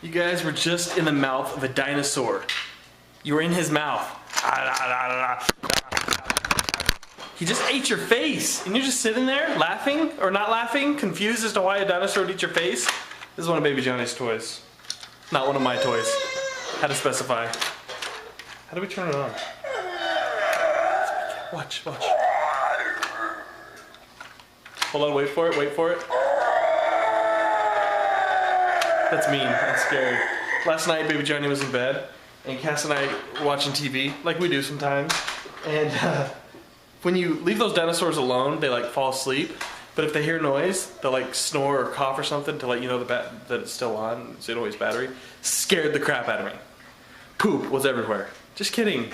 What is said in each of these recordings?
You guys were just in the mouth of a dinosaur. You were in his mouth. He just ate your face, and you're just sitting there laughing, or not laughing, confused as to why a dinosaur would eat your face. This is one of Baby Johnny's toys. Not one of my toys. Had to specify. How do we turn it on? Watch. Hold on, wait for it. That's mean, that's scary. Last night, Baby Johnny was in bed, and Cass and I were watching TV, like we do sometimes. And when you leave those dinosaurs alone, they like fall asleep. But if they hear noise, they'll like snore or cough or something to let you know that it's still on, so you don't waste battery. Scared the crap out of me. Poop was everywhere. Just kidding,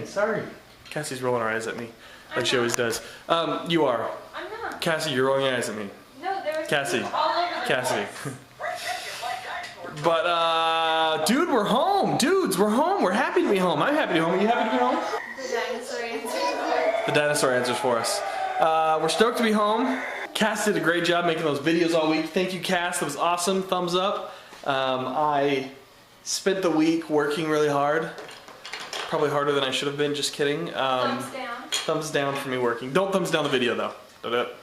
sorry. Cassie's rolling her eyes at me, like she always does. You are. I'm not. Cassie, you're rolling your eyes at me. No, there was Cassie. all over the Cassie. But, dude, we're home. Dudes, we're home. We're happy to be home. I'm happy to be home. Are you happy to be home? The dinosaur answers. The dinosaur answers for us. We're stoked to be home. Cass did a great job making those videos all week. Thank you, Cass. That was awesome. Thumbs up. I spent the week working really hard. Probably harder than I should have been. Just kidding. Thumbs down. Thumbs down for me working. Don't thumbs down the video, though. Don't do it.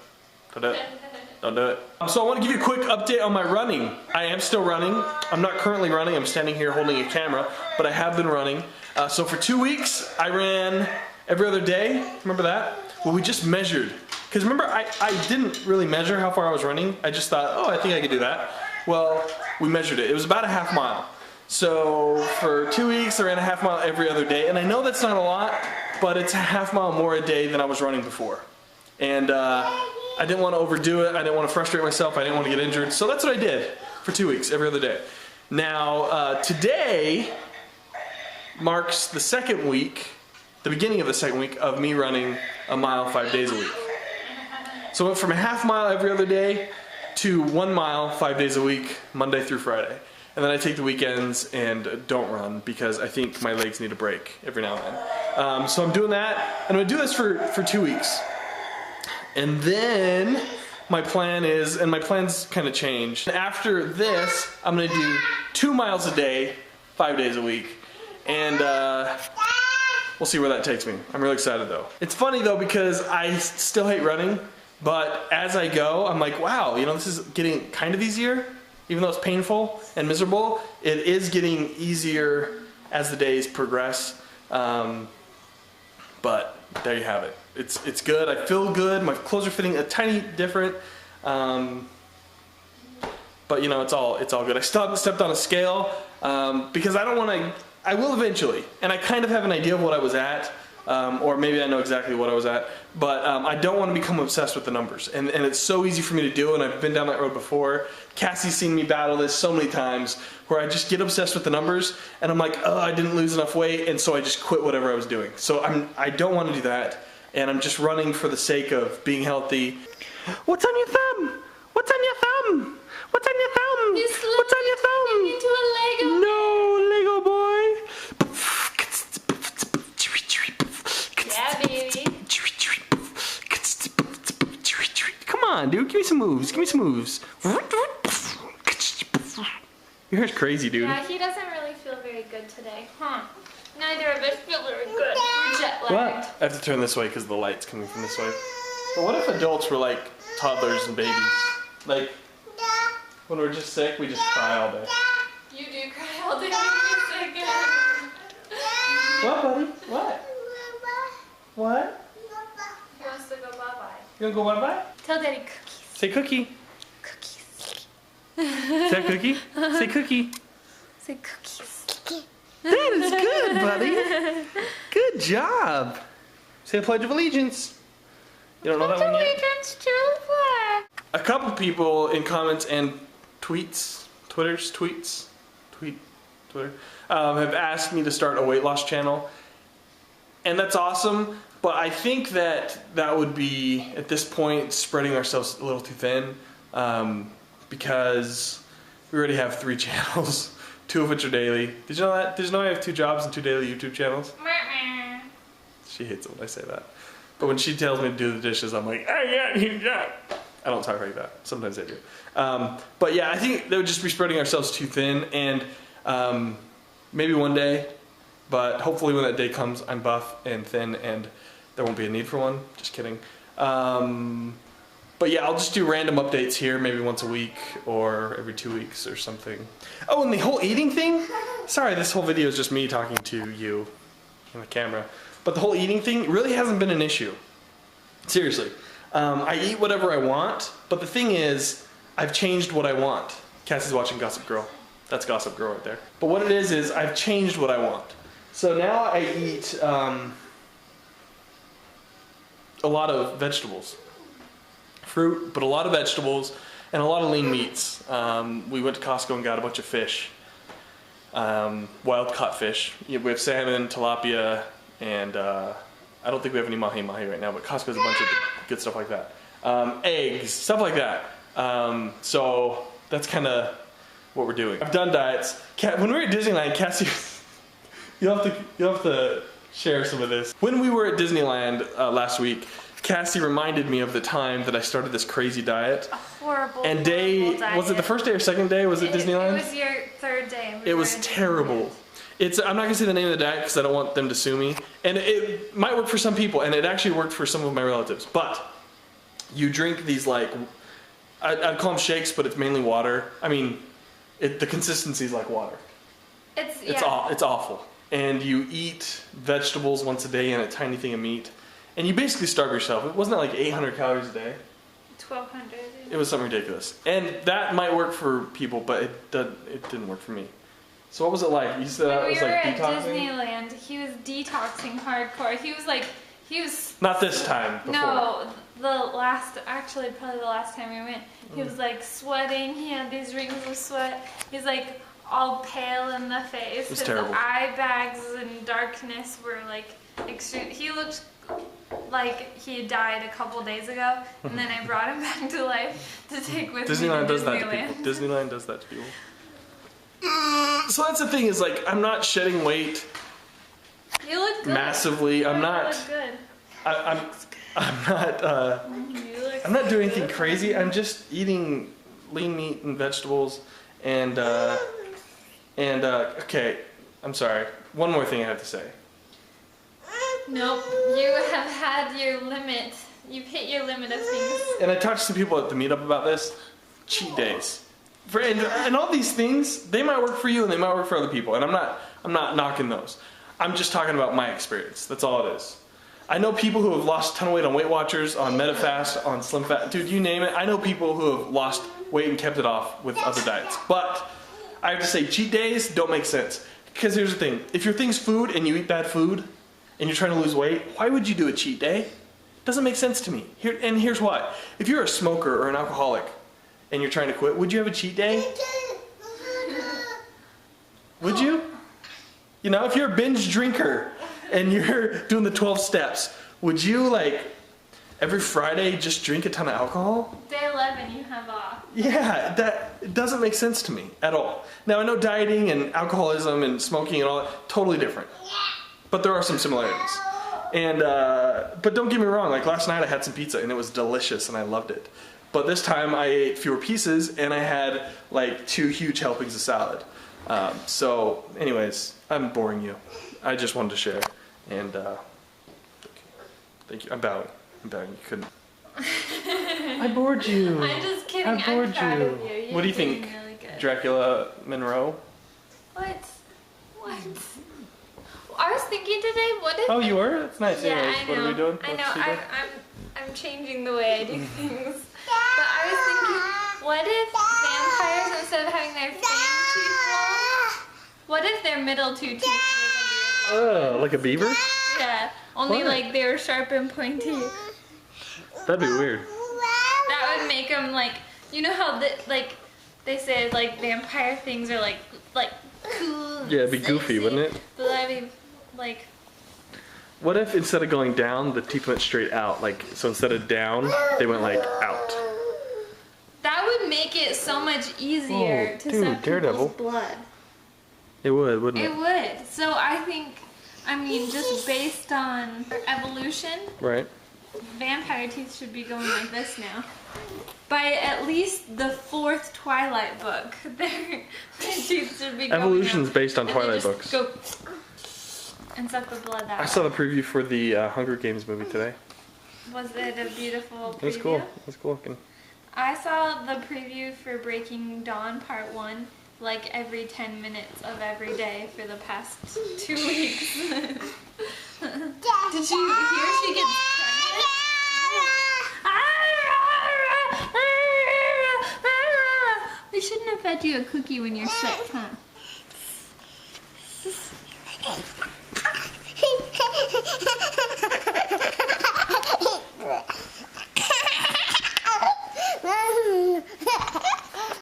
Don't do it. So I want to give you a quick update on my running. I am still running. I'm not currently running. I'm standing here holding a camera, but I have been running. So for 2 weeks, I ran every other day. Remember that? Well, we just measured. Because remember, I didn't really measure how far I was running. I just thought, oh, I think I could do that. Well, we measured it. It was about a half mile. So for 2 weeks, I ran a half mile every other day. And I know that's not a lot, but it's a half mile more a day than I was running before. And I didn't want to overdo it. I didn't want to frustrate myself. I didn't want to get injured. So that's what I did for 2 weeks, every other day. Now, today marks the second week, the beginning of the second week of me running a mile 5 days a week. So I went from a half mile every other day to 1 mile 5 days a week, Monday through Friday. And then I take the weekends and don't run because I think my legs need a break every now and then. So I'm doing that, and I'm going to do this for 2 weeks. And then my plan is, and my plans kind of changed. After this, I'm going to do 2 miles a day, 5 days a week. And we'll see where that takes me. I'm really excited though. It's funny though because I still hate running, but as I go, I'm like, wow, you know, this is getting kind of easier. Even though it's painful and miserable, it is getting easier as the days progress. But there you have it. It's good. I feel good. My clothes are fitting a tiny different. But you know, it's all good. I still haven't stepped on a scale because I don't want to. I will eventually, and I kind of have an idea of what I was at, or maybe I know exactly what I was at, but I don't want to become obsessed with the numbers, and it's so easy for me to do, and I've been down that road before. Cassie's seen me battle this so many times, where I just get obsessed with the numbers, and I'm like, oh, I didn't lose enough weight, and so I just quit whatever I was doing. So I don't want to do that, and I'm just running for the sake of being healthy. What's on your thumb? What's on your thumb? What's on your thumb? What's on your thumb? Into a Lego. No, Lego boy. Yeah, baby. Come on, dude. Give me some moves. Give me some moves. Your hair's crazy, dude. Yeah, he doesn't really feel very good today. Huh. Neither of us feel very good. We're jet lagged. What? I have to turn this way because the light's coming from this way. But what if adults were like toddlers and babies? Like, when we're just sick, we just cry all day. You do cry all day when you're sick. What, buddy? What? What? He wants to go bye-bye. You gonna go bye-bye? Tell Daddy cookies. Say cookie. Cookies. Say cookie. Say cookie. Say cookies. That is good, buddy. Good job. Say the Pledge of Allegiance. You don't know that one yet? Allegiance to the flag. A couple people in comments and tweets, Twitter, have asked me to start a weight loss channel. And that's awesome, but I think that would be, at this point, spreading ourselves a little too thin, because we already have 3 channels, 2 of which are daily. Did you know that? Did you know I have 2 jobs and 2 daily YouTube channels? She hates it when I say that. But when she tells me to do the dishes, I'm like, I got a job. I don't talk like that. Sometimes I do. But yeah, I think that would just be spreading ourselves too thin, and maybe one day, but hopefully when that day comes, I'm buff and thin and there won't be a need for one. Just kidding. But yeah, I'll just do random updates here, maybe once a week or every 2 weeks or something. Oh, and the whole eating thing? Sorry, this whole video is just me talking to you on the camera. But the whole eating thing really hasn't been an issue. Seriously. I eat whatever I want, but the thing is, I've changed what I want. Cassie's watching Gossip Girl. That's Gossip Girl right there. But what it is I've changed what I want. So now I eat a lot of vegetables. Fruit, but a lot of vegetables and a lot of lean meats. We went to Costco and got a bunch of fish. Wild caught fish. We have salmon, tilapia, and I don't think we have any mahi right now, but Costco has a bunch of good stuff like that. Eggs, stuff like that. So that's kind of what we're doing. I've done diets. When we were at Disneyland, Cassie, you'll have to share some of this. When we were at Disneyland last week, Cassie reminded me of the time that I started this crazy diet. A horrible diet. Was it the first day or second day? Was it Disneyland? It was your third day. It was terrible. I'm not gonna say the name of the diet because I don't want them to sue me. And it might work for some people, and it actually worked for some of my relatives. But you drink these like, I'd call them shakes, but it's mainly water. I mean, the consistency is like water. It's awful. And you eat vegetables once a day and a tiny thing of meat. And you basically starve yourself. It wasn't like 800 calories a day. 1,200. It was something ridiculous. And that might work for people, but it didn't work for me. So what was it like? You said that was like detoxing? When we were at Disneyland, he was detoxing hardcore. He was... Not this time, before. No, probably the last time we went. He was like sweating. He had these rings of sweat. He's like all pale in the face. It was terrible. His eye bags and darkness were like extreme. He looked like he had died a couple days ago, and then I brought him back to life to take with me to Disneyland. Does that to people. Disneyland does that to people. So that's the thing, is like, I'm not shedding weight. You look good. Massively. I'm not. You look good. I'm not doing anything crazy. I'm just eating lean meat and vegetables, and okay, I'm sorry. One more thing I have to say. Nope, you have had your limit. You've hit your limit of things. And I talked to some people at the meetup about this. Cheat days. And all these things, they might work for you and they might work for other people. And I'm not knocking those. I'm just talking about my experience. That's all it is. I know people who have lost a ton of weight on Weight Watchers, on MetaFast, on Slim Fat. Dude, you name it. I know people who have lost weight and kept it off with other diets. But I have to say, cheat days don't make sense. Because here's the thing. If your thing's food and you eat bad food, and you're trying to lose weight, why would you do a cheat day? It doesn't make sense to me. Here's why. If you're a smoker or an alcoholic and you're trying to quit, would you have a cheat day? Would you? You know, if you're a binge drinker and you're doing the 12 steps, would you like every Friday just drink a ton of alcohol? Day 11 you have off. Yeah, it doesn't make sense to me at all. Now I know dieting and alcoholism and smoking and all that, totally different. But there are some similarities. And, but don't get me wrong, like last night I had some pizza and it was delicious and I loved it. But this time I ate fewer pieces and I had like 2 huge helpings of salad. So anyways, I'm boring you. I just wanted to share. And thank you. I'm bowing. You couldn't. I bored you. I'm just kidding. I bored I'm proud of you. What do you think? Really good. Dracula Monroe? What? I was thinking today, what if... Oh, you were? That's nice. Yeah, anyways, I know. What are we doing? I know. I'm changing the way I do things. But I was thinking, what if vampires, instead of having their fangs too long, what if their middle 2 teeth were like a beaver? Yeah, only like they were sharp and pointy. That'd be weird. That would make them like, you know how they say like vampire things are like cool. Yeah, it'd be goofy, wouldn't it? But that'd be like. What if instead of going down, the teeth went straight out? Like, so instead of down, they went like out. That would make it so much easier to suck Daredevil. people's blood. It would, wouldn't it? It would. So I think, just based on evolution, right? vampire teeth should be going like this now. by at least the 4th Twilight book, their teeth should be going Evolution's out. based on And they Twilight just books. Go and suck the blood out. I saw the preview for the Hunger Games movie today. Was it a beautiful preview? It was cool. It was cool looking. I saw the preview for Breaking Dawn Part 1 like every 10 minutes of every day for the past 2 weeks. Did you hear she gets pregnant? We shouldn't have fed you a cookie when you're sick, huh?